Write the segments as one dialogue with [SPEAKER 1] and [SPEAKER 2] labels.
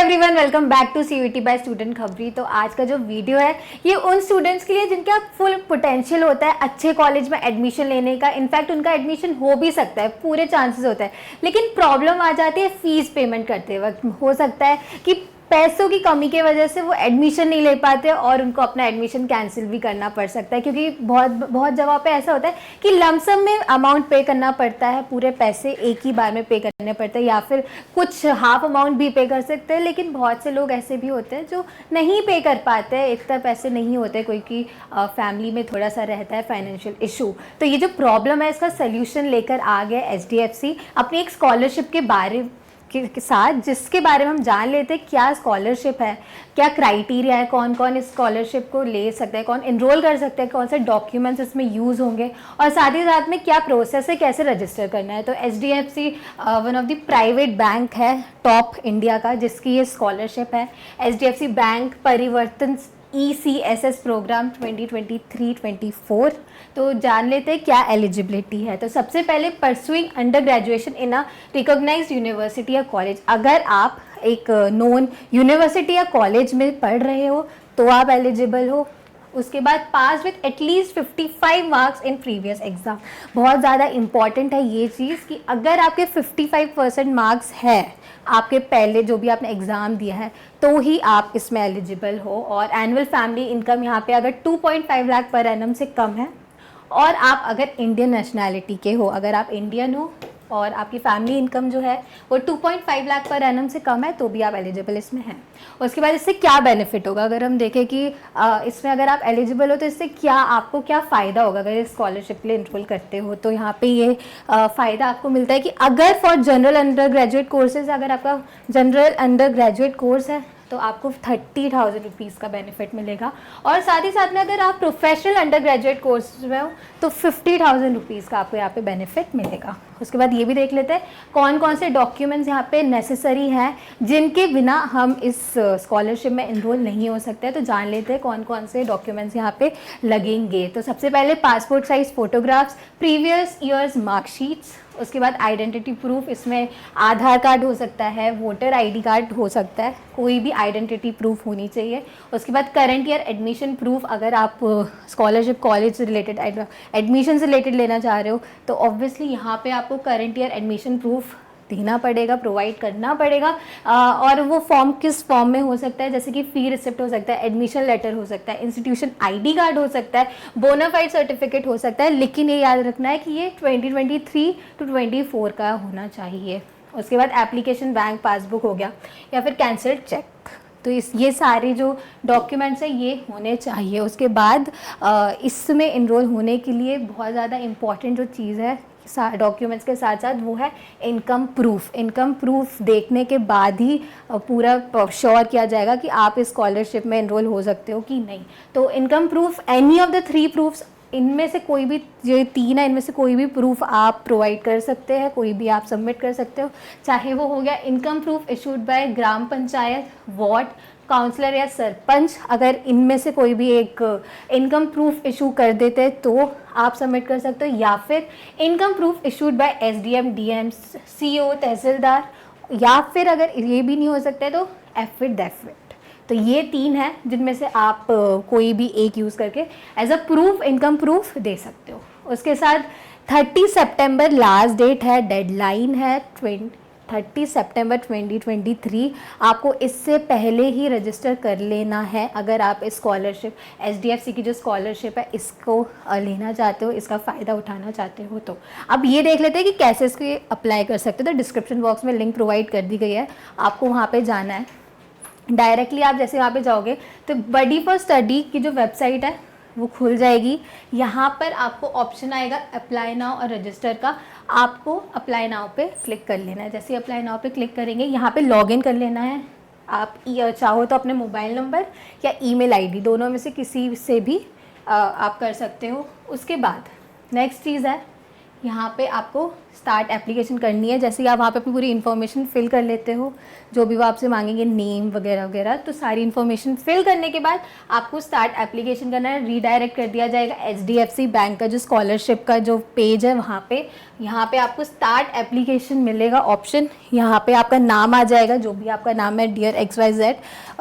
[SPEAKER 1] Everyone, welcome back to CUET by student Khabri. तो आज का जो वीडियो है ये उन स्टूडेंट्स के लिए जिनका फुल पोटेंशियल होता है अच्छे कॉलेज में एडमिशन लेने का। इनफैक्ट उनका एडमिशन हो भी सकता है, पूरे चांसेस होता है, लेकिन प्रॉब्लम आ जाती है फीस पेमेंट करते वक्त। हो सकता है कि पैसों की कमी की वजह से वो एडमिशन नहीं ले पाते और उनको अपना एडमिशन कैंसिल भी करना पड़ सकता है, क्योंकि बहुत जगह पे ऐसा होता है कि लमसम में अमाउंट पे करना पड़ता है, पूरे पैसे एक ही बार में पे करने पड़ते हैं, या फिर कुछ हाफ अमाउंट भी पे कर सकते हैं। लेकिन बहुत से लोग ऐसे भी होते हैं जो नहीं पे कर पाते हैं, इतना पैसे नहीं होते, कोई की फैमिली में थोड़ा सा रहता है फाइनेंशियल इशू। तो ये जो प्रॉब्लम है इसका सोल्यूशन लेकर आ गया एचडीएफसी अपनी एक स्कॉलरशिप के बारे के साथ, जिसके बारे में हम जान लेते हैं क्या स्कॉलरशिप है, क्या क्राइटेरिया है, कौन कौन इस स्कॉलरशिप को ले सकता है, कौन इनरोल कर सकते हैं, कौन से डॉक्यूमेंट्स इसमें यूज़ होंगे, और साथ ही साथ में क्या प्रोसेस है, कैसे रजिस्टर करना है। तो HDFC one of the private bank है टॉप इंडिया का जिसकी ये स्कॉलरशिप है। एचडीएफसी बैंक परिवर्तन ECSS प्रोग्राम 2023-24। तो जान लेते हैं क्या एलिजिबिलिटी है। तो सबसे पहले pursuing under graduation in a recognised university या कॉलेज। अगर आप एक नोन यूनिवर्सिटी या कॉलेज में पढ़ रहे हो तो आप एलिजिबल हो। उसके बाद pass with at least 55 marks in previous exam. बहुत ज़्यादा इंपॉर्टेंट है ये चीज़ कि अगर आपके 55% मार्क्स है आपके पहले जो भी आपने एग्ज़ाम दिया है तो ही आप इसमें एलिजिबल हो। और एनुअल फैमिली इनकम यहाँ पे अगर 2.5 लाख पर एनम से कम है, और आप अगर इंडियन नेशनैलिटी के हो, अगर आप इंडियन हो और आपकी फैमिली इनकम जो है वो 2.5 लाख पर एनम से कम है तो भी आप एलिजिबल इसमें हैं। उसके बाद इससे क्या बेनिफिट होगा, अगर हम देखें कि इसमें अगर आप एलिजिबल हो तो इससे क्या आपको क्या फ़ायदा होगा अगर इस स्कॉलरशिप के लिए इनरोल करते हो। तो यहाँ पे ये फ़ायदा आपको मिलता है कि अगर for general under graduate courses, अगर आपका जनरल अंडर ग्रेजुएट कोर्स है तो आपको 30,000 रुपीज़ का बेनिफिट मिलेगा, और साथ ही साथ में अगर आप प्रोफेशनल अंडर ग्रेजुएट कोर्स में हो तो 50,000 रुपीज़ का आपको यहाँ पे बेनिफिट मिलेगा। उसके बाद ये भी देख लेते हैं कौन कौन से डॉक्यूमेंट्स यहाँ पे नेसेसरी हैं जिनके बिना हम इस स्कॉलरशिप में इनरोल नहीं हो सकते। तो जान लेते हैं कौन कौन से डॉक्यूमेंट्स यहाँ पे लगेंगे। तो सबसे पहले passport size photographs, previous years marksheets, उसके बाद आइडेंटिटी प्रूफ, इसमें आधार कार्ड हो सकता है, वोटर आईडी कार्ड हो सकता है, कोई भी आइडेंटिटी प्रूफ होनी चाहिए। उसके बाद करंट ईयर एडमिशन प्रूफ, अगर आप स्कॉलरशिप कॉलेज से रिलेटेड एडमिशन से रिलेटेड लेना चाह रहे हो तो ऑब्वियसली यहाँ पे आपको करंट ईयर एडमिशन प्रूफ देना पड़ेगा, प्रोवाइड करना पड़ेगा। और वो फॉर्म किस फॉर्म में हो सकता है, जैसे कि फ़ी रिसिप्ट हो सकता है, एडमिशन लेटर हो सकता है, इंस्टीट्यूशन आईडी कार्ड हो सकता है, बोनाफाइड सर्टिफिकेट हो सकता है, लेकिन ये याद रखना है कि ये 2023 to 24 का होना चाहिए। उसके बाद एप्लीकेशन बैंक पासबुक हो गया या फिर कैंसल्ड चेक। तो ये सारे जो डॉक्यूमेंट्स हैं ये होने चाहिए। उसके बाद इसमें इनरोल होने के लिए बहुत ज़्यादा इम्पॉर्टेंट जो चीज़ है डॉक्यूमेंट्स के साथ साथ वो है इनकम प्रूफ। इनकम प्रूफ देखने के बाद ही पूरा श्योर किया जाएगा कि आप इस स्कॉलरशिप में इनरोल हो सकते हो कि नहीं। तो income proof, any of the 3 proofs, इनमें से कोई भी, जो 3 है इनमें से कोई भी प्रूफ आप प्रोवाइड कर सकते हैं, कोई भी आप सबमिट कर सकते हो। चाहे वो हो गया income proof issued by gram panchayat, ward councillor या सरपंच, अगर इनमें से कोई भी एक इनकम प्रूफ इशू कर देते हैं तो आप सबमिट कर सकते हो, या फिर income proof issued by SDM, DM, CO, तहसीलदार, या फिर अगर ये भी नहीं हो सकता है तो एफिड डेफिड। तो ये 3 हैं जिनमें से आप कोई भी एक यूज़ करके as a proof income proof दे सकते हो। उसके साथ 30 सितंबर लास्ट डेट है, डेडलाइन है 30 सितंबर 2023। आपको इससे पहले ही रजिस्टर कर लेना है अगर आप इस स्कॉलरशिप, एचडीएफसी की जो स्कॉलरशिप है इसको लेना चाहते हो, इसका फ़ायदा उठाना चाहते हो। तो अब ये देख लेते हैं कि कैसे इसको अप्लाई कर सकते हो। तो डिस्क्रिप्शन बॉक्स में लिंक प्रोवाइड कर दी गई है, आपको वहाँ पर जाना है। डायरेक्टली आप जैसे वहाँ पे जाओगे तो बडी फॉर स्टडी की जो वेबसाइट है वो खुल जाएगी। यहाँ पर आपको ऑप्शन आएगा अप्लाई नाउ और रजिस्टर का, आपको अप्लाई नाउ पे क्लिक कर लेना है। जैसे अप्लाई नाउ पे क्लिक करेंगे यहाँ पे लॉगिन कर लेना है। आप चाहो तो अपने मोबाइल नंबर या ईमेल आईडी दोनों में से किसी से भी आप कर सकते हो। उसके बाद नेक्स्ट चीज़ है, यहाँ पे आपको स्टार्ट एप्लीकेशन करनी है। जैसे ही आप वहाँ पे अपनी पूरी इन्फॉर्मेशन फिल कर लेते हो, जो भी वो आपसे मांगेंगे, नेम वगैरह वगैरह, तो सारी इन्फॉर्मेशन फिल करने के बाद आपको स्टार्ट एप्लीकेशन करना है। रीडायरेक्ट कर दिया जाएगा HDFC बैंक का जो स्कॉलरशिप का जो पेज है वहाँ पे। यहाँ पे आपको स्टार्ट एप्लीकेशन मिलेगा ऑप्शन, यहाँ पे आपका नाम आ जाएगा, जो भी आपका नाम है, डियर XYZ।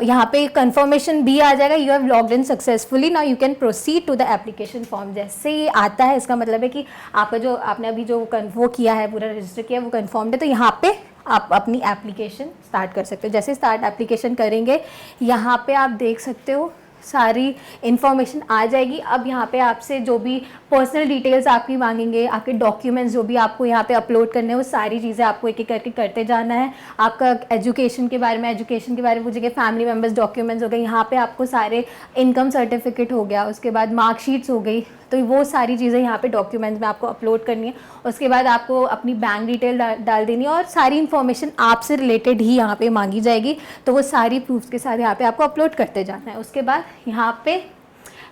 [SPEAKER 1] यहाँ पे कंफर्मेशन भी आ जाएगा, you have logged in successfully, now you can proceed to the application form. जैसे ही आता है इसका मतलब है कि आपका जो आपने अभी जो वो किया है, पूरा रजिस्टर किया है, वो कन्फर्म्ड है। तो यहाँ पे आप अपनी एप्लीकेशन स्टार्ट कर सकते हो। जैसे स्टार्ट एप्लीकेशन करेंगे, यहाँ पे आप देख सकते हो सारी इन्फॉर्मेशन आ जाएगी। अब यहाँ पे आपसे जो भी पर्सनल डिटेल्स आपकी मांगेंगे, आपके डॉक्यूमेंट्स जो भी आपको यहाँ पे अपलोड करने हैं, वो सारी चीज़ें आपको एक एक करके करते जाना है। आपका एजुकेशन के बारे में पूछेंगे, फैमिली मेम्बर्स डॉक्यूमेंट्स हो गए, यहाँ पे आपको सारे इनकम सर्टिफिकेट हो गया, उसके बाद मार्कशीट्स हो गई, तो वो सारी चीज़ें यहाँ पे डॉक्यूमेंट्स में आपको अपलोड करनी है। उसके बाद आपको अपनी बैंक डिटेल डाल देनी है और सारी इन्फॉर्मेशन आपसे रिलेटेड ही यहाँ पे मांगी जाएगी। तो वो सारी प्रूफ्स के साथ यहाँ पे आपको अपलोड करते जाना है। उसके बाद यहाँ पे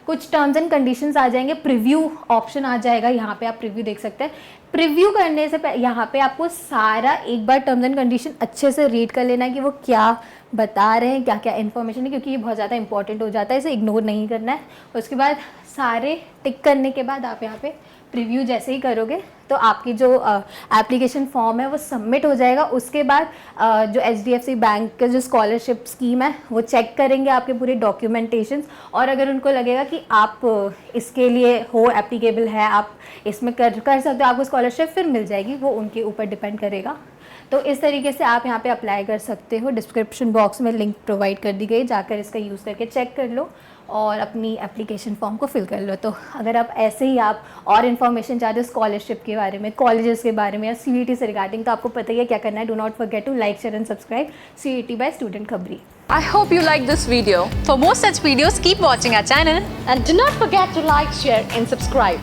[SPEAKER 1] कुछ टर्म्स एंड कंडीशंस आ जाएंगे, प्रीव्यू ऑप्शन आ जाएगा, यहाँ पे आप प्रीव्यू देख सकते हैं। प्रीव्यू करने से यहाँ पे आपको सारा एक बार टर्म्स एंड कंडीशन अच्छे से रीड कर लेना है कि वो क्या बता रहे हैं, क्या क्या इन्फॉर्मेशन है, क्योंकि ये बहुत ज़्यादा इंपॉर्टेंट हो जाता है, इसे इग्नोर नहीं करना है। उसके बाद सारे टिक करने के बाद आप यहाँ पे प्रीव्यू जैसे ही करोगे तो आपकी जो एप्लीकेशन फॉर्म है वो सबमिट हो जाएगा। उसके बाद जो HDFC बैंक का जो स्कॉलरशिप स्कीम है वो चेक करेंगे आपके पूरे डॉक्यूमेंटेशंस, और अगर उनको लगेगा कि आप इसके लिए हो एप्लीकेबल है, आप इसमें कर सकते हो, आपको स्कॉलरशिप फिर मिल जाएगी, वो उनके ऊपर डिपेंड करेगा। तो इस तरीके से आप यहाँ पे अप्लाई कर सकते हो। डिस्क्रिप्शन बॉक्स में लिंक प्रोवाइड कर दी गई, जाकर इसका यूज़ करके चेक कर लो और अपनी एप्लीकेशन फॉर्म को फिल कर लो। तो अगर आप ऐसे ही आप और इन्फॉर्मेशन चाहते हो स्कॉलरशिप के बारे में, कॉलेजेस के बारे में या CUET से रिगार्डिंग, तो आपको पता ही है क्या करना है। Do not forget to like, share and subscribe CUET by Student Khabri.
[SPEAKER 2] I hope you like this video. For more such videos, keep watching our channel.
[SPEAKER 3] And do not forget to like, share and subscribe.